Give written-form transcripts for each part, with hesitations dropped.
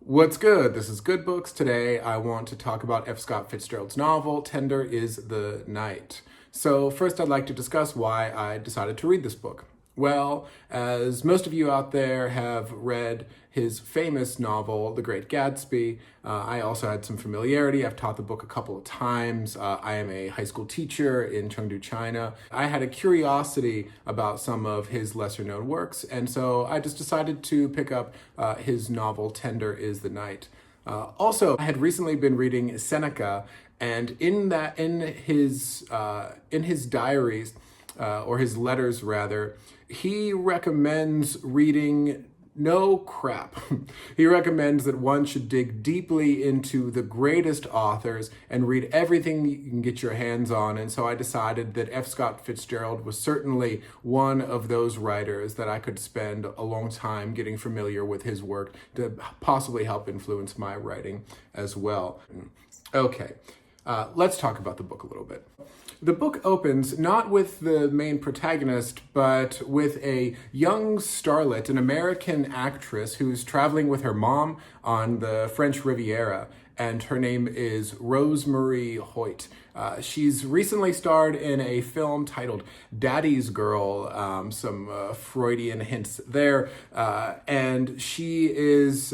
What's good? This is Good Books. Today I want to talk about F. Scott Fitzgerald's novel, Tender is the Night. So first I'd like to discuss why I decided to read this book. Well, as most of you out there have read his famous novel, The Great Gatsby, I also had some familiarity. I've taught the book a couple of times. I am a high school teacher in Chengdu, China. I had a curiosity about some of his lesser-known works, and so I just decided to pick up his novel, Tender is the Night. Also, I had recently been reading Seneca, and in his diaries, or his letters rather, he recommends reading no crap. He recommends that one should dig deeply into the greatest authors and read everything you can get your hands on. And so I decided that F. Scott Fitzgerald was certainly one of those writers that I could spend a long time getting familiar with his work to possibly help influence my writing as well. Okay, let's talk about the book a little bit. The book opens not with the main protagonist, but with a young starlet, an American actress who's traveling with her mom on the French Riviera, and her name is Rosemarie Hoyt. She's recently starred in a film titled Daddy's Girl, some Freudian hints there, and she's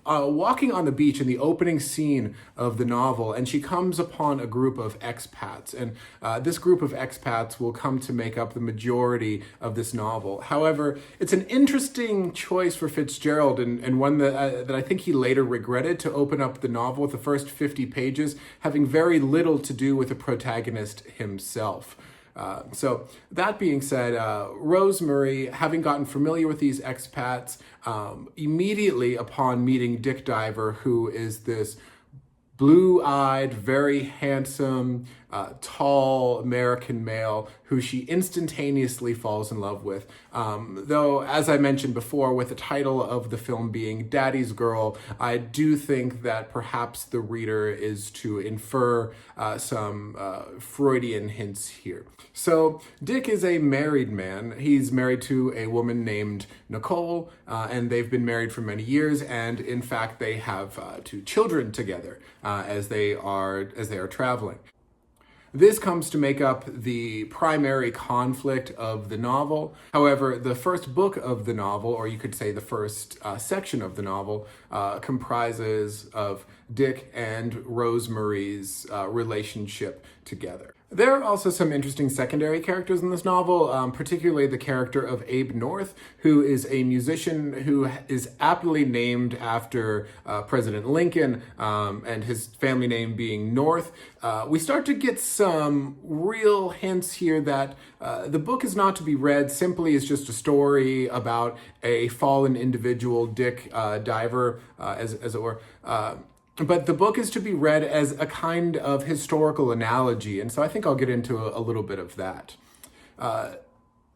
walking on the beach in the opening scene of the novel, and she comes upon a group of expats, and this group of expats will come to make up the majority of this novel. However, it's an interesting choice for Fitzgerald, and one that I think he later regretted, to open up the novel with the first 50 pages having very little to do with the protagonist himself. So that being said, Rosemarie, having gotten familiar with these expats, immediately upon meeting Dick Diver, who is this blue-eyed, very handsome, tall American male who she instantaneously falls in love with. Though, as I mentioned before, with the title of the film being Daddy's Girl, I do think that perhaps the reader is to infer some Freudian hints here. So Dick is a married man. He's married to a woman named Nicole, and they've been married for many years, and in fact they have 2 children together as they are traveling. This comes to make up the primary conflict of the novel. However, the first book of the novel, or you could say the first section of the novel, comprises of Dick and Rosemarie's relationship together. There are also some interesting secondary characters in this novel, particularly the character of Abe North, who is a musician who is aptly named after President Lincoln, and his family name being North. We start to get some real hints here that the book is not to be read simply as just a story about a fallen individual, Dick Diver, as it were. But the book is to be read as a kind of historical analogy, and so I think I'll get into a little bit of that.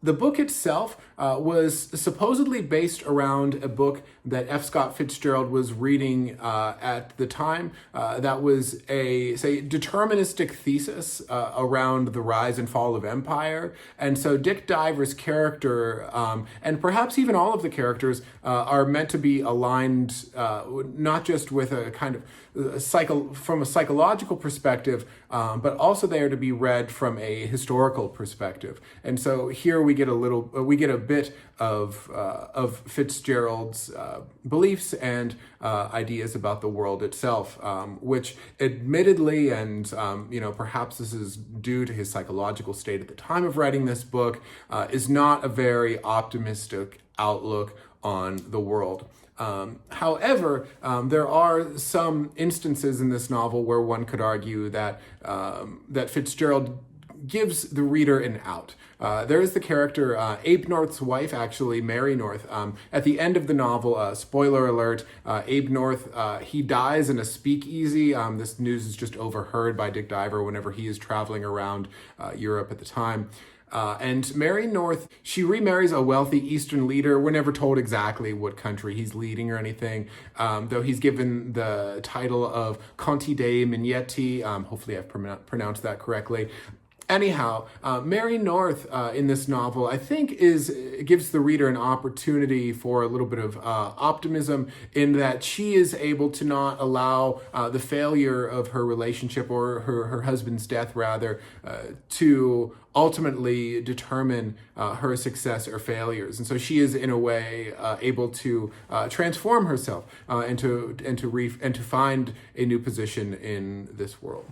The book itself was supposedly based around a book that F. Scott Fitzgerald was reading at the time. That was a, say, deterministic thesis around the rise and fall of empire. And so Dick Diver's character, and perhaps even all of the characters, are meant to be aligned not just with a kind of from a psychological perspective, but also they are to be read from a historical perspective. And so here we get a bit of Fitzgerald's beliefs and ideas about the world itself, which admittedly, and perhaps this is due to his psychological state at the time of writing this book, is not a very optimistic outlook on the world. However, there are some instances in this novel where one could argue that that Fitzgerald gives the reader an out. There is the character, Abe North's wife, actually, Mary North. At the end of the novel, spoiler alert, Abe North, he dies in a speakeasy. This news is just overheard by Dick Diver whenever he is traveling around Europe at the time. And Mary North, she remarries a wealthy Eastern leader. We're never told exactly what country he's leading or anything, though he's given the title of Conte dei Migneti. Hopefully I've pronounced that correctly. Anyhow, Mary North in this novel, I think, gives the reader an opportunity for a little bit of optimism in that she is able to not allow the failure of her relationship, or her husband's death, rather, to ultimately determine her success or failures. And so she is, in a way, able to transform herself and to find a new position in this world.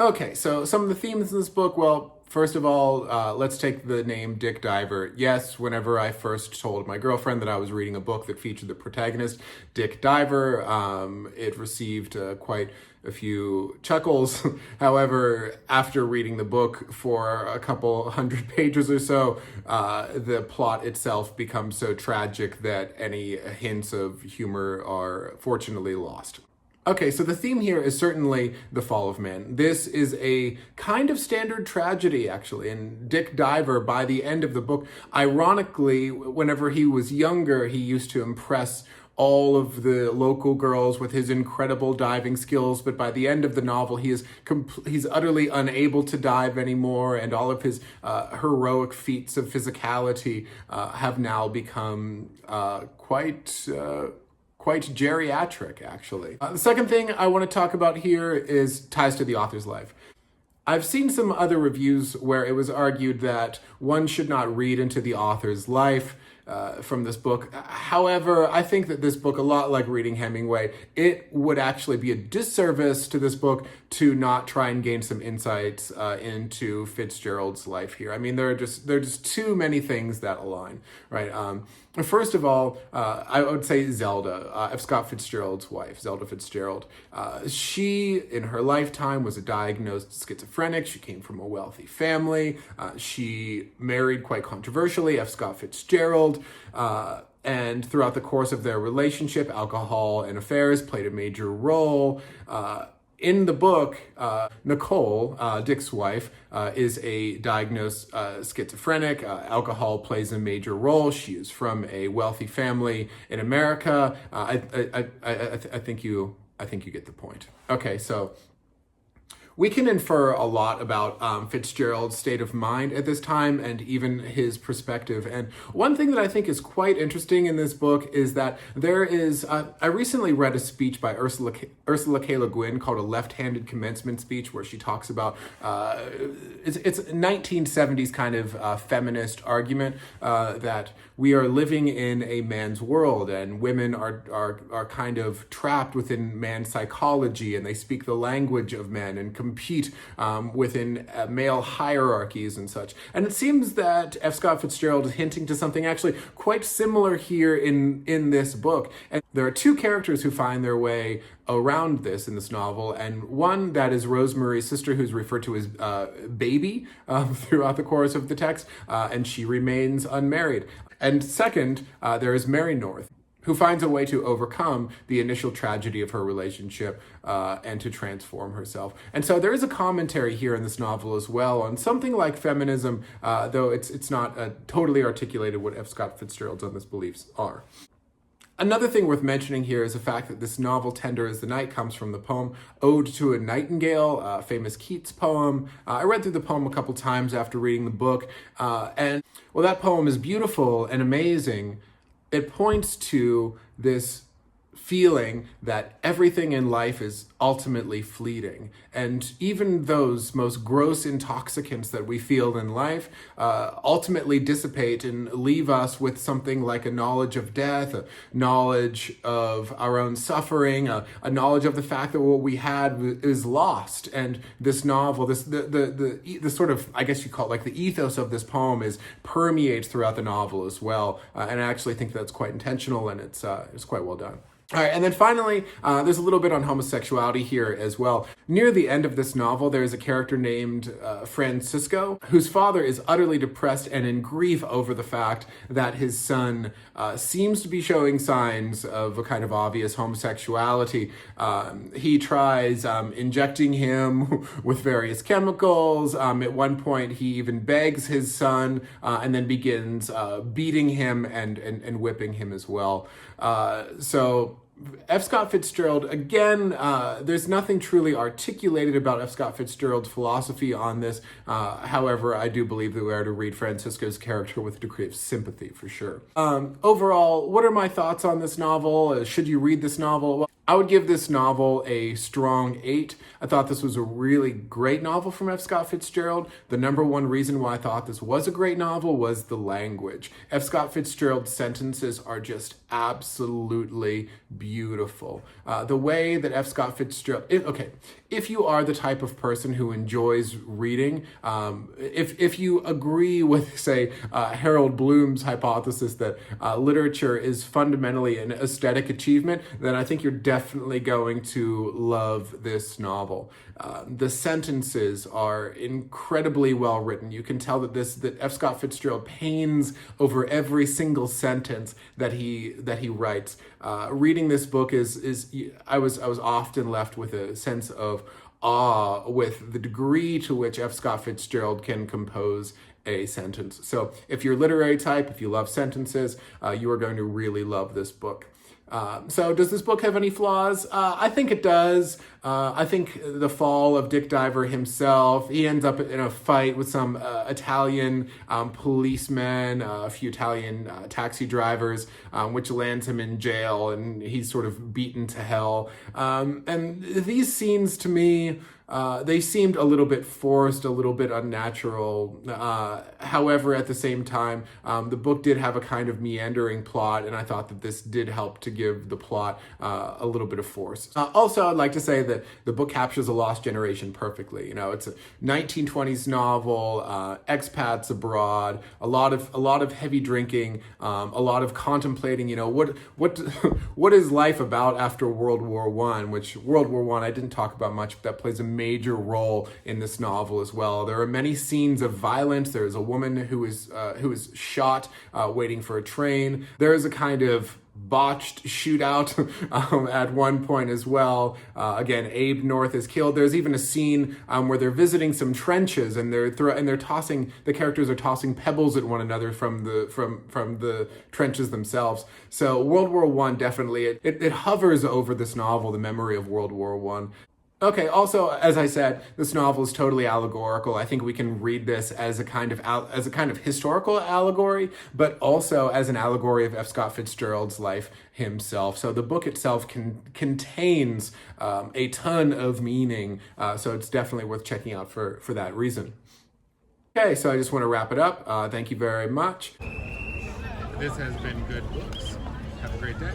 Okay, so some of the themes in this book, well, first of all, let's take the name Dick Diver. Yes, whenever I first told my girlfriend that I was reading a book that featured the protagonist, Dick Diver, it received quite a few chuckles. However, after reading the book for a couple hundred pages or so, the plot itself becomes so tragic that any hints of humor are fortunately lost. Okay, so the theme here is certainly the fall of man. This is a kind of standard tragedy, actually. And Dick Diver, by the end of the book, ironically, whenever he was younger, he used to impress all of the local girls with his incredible diving skills, but by the end of the novel, he's utterly unable to dive anymore, and all of his heroic feats of physicality have now become quite geriatric, actually. The second thing I want to talk about here is ties to the author's life. I've seen some other reviews where it was argued that one should not read into the author's life from this book. However, I think that this book, a lot like reading Hemingway, it would actually be a disservice to this book to not try and gain some insights into Fitzgerald's life here. I mean, there are just too many things that align, right? First of all, I would say Zelda, F. Scott Fitzgerald's wife, Zelda Fitzgerald. She, in her lifetime, was a diagnosed schizophrenic. She came from a wealthy family. She married, quite controversially, F. Scott Fitzgerald. And throughout the course of their relationship, alcohol and affairs played a major role. In the book, Nicole, Dick's wife, is a diagnosed schizophrenic. Alcohol plays a major role. She is from a wealthy family in America. I think you get the point. Okay, so we can infer a lot about Fitzgerald's state of mind at this time and even his perspective. And one thing that I think is quite interesting in this book is that there is, I recently read a speech by Ursula K. Le Guin called A Left-Handed Commencement Speech, where she talks about, it's 1970s kind of feminist argument that we are living in a man's world and women are kind of trapped within man's psychology, and they speak the language of men and compete within male hierarchies and such. And it seems that F. Scott Fitzgerald is hinting to something actually quite similar here in this book. And there are two characters who find their way around this in this novel, and one that is Rosemary's sister, who's referred to as Baby throughout the course of the text, and she remains unmarried. And second, there is Mary North, who finds a way to overcome the initial tragedy of her relationship and to transform herself. And so there is a commentary here in this novel as well on something like feminism, though it's not totally articulated what F. Scott Fitzgerald's on this beliefs are. Another thing worth mentioning here is the fact that this novel, Tender as the Night, comes from the poem Ode to a Nightingale, a famous Keats poem. I read through the poem a couple times after reading the book, and well, that poem is beautiful and amazing. It points to this feeling that everything in life is ultimately fleeting. And even those most gross intoxicants that we feel in life ultimately dissipate and leave us with something like a knowledge of death, a knowledge of our own suffering, a knowledge of the fact that what we had is lost. And this novel, the sort of, I guess you call it like the ethos of this poem permeates throughout the novel as well. And I actually think that's quite intentional, and it's quite well done. All right, and then finally, there's a little bit on homosexuality here as well. Near the end of this novel, there's a character named Francisco, whose father is utterly depressed and in grief over the fact that his son seems to be showing signs of a kind of obvious homosexuality. He tries injecting him with various chemicals. At one point, he even begs his son and then begins beating him and whipping him as well. So F. Scott Fitzgerald, again, there's nothing truly articulated about F. Scott Fitzgerald's philosophy on this. However, I do believe that we are to read Francisco's character with a degree of sympathy, for sure. Overall, what are my thoughts on this novel? Should you read this novel? Well, I would give this novel a strong 8. I thought this was a really great novel from F. Scott Fitzgerald. The number one reason why I thought this was a great novel was the language. F. Scott Fitzgerald's sentences are just absolutely beautiful. The way that F. Scott Fitzgerald... if you are the type of person who enjoys reading, if you agree with, say, Harold Bloom's hypothesis that literature is fundamentally an aesthetic achievement, then I think you're definitely going to love this novel. The sentences are incredibly well written. You can tell that F. Scott Fitzgerald pains over every single sentence that he writes. Reading this book I was often left with a sense of awe with the degree to which F. Scott Fitzgerald can compose a sentence. So if you're a literary type, if you love sentences, you are going to really love this book. So does this book have any flaws? I think it does. I think the fall of Dick Diver himself, he ends up in a fight with some Italian policemen, a few Italian taxi drivers, which lands him in jail, and he's sort of beaten to hell. And these scenes, to me, they seemed a little bit forced, a little bit unnatural. However, at the same time, the book did have a kind of meandering plot, and I thought that this did help to give the plot a little bit of force. Also, I'd like to say that the book captures a lost generation perfectly. You know, it's a 1920s novel, expats abroad, a lot of heavy drinking, a lot of contemplating. You know, what is life about after World War I? Which World War I didn't talk about much, but that plays a major role in this novel as well. There are many scenes of violence. There is a woman who is shot waiting for a train. There is a kind of botched shootout at one point as well. Again, Abe North is killed. There's even a scene where they're visiting some trenches, and they're tossing, the characters are tossing pebbles at one another from the trenches themselves. So World War I definitely it hovers over this novel, the memory of World War I. Okay, also, as I said, this novel is totally allegorical. I think we can read this as a kind of historical allegory, but also as an allegory of F. Scott Fitzgerald's life himself. So the book itself contains a ton of meaning, so it's definitely worth checking out for that reason. Okay, so I just want to wrap it up. Thank you very much. This has been Good Books. Have a great day.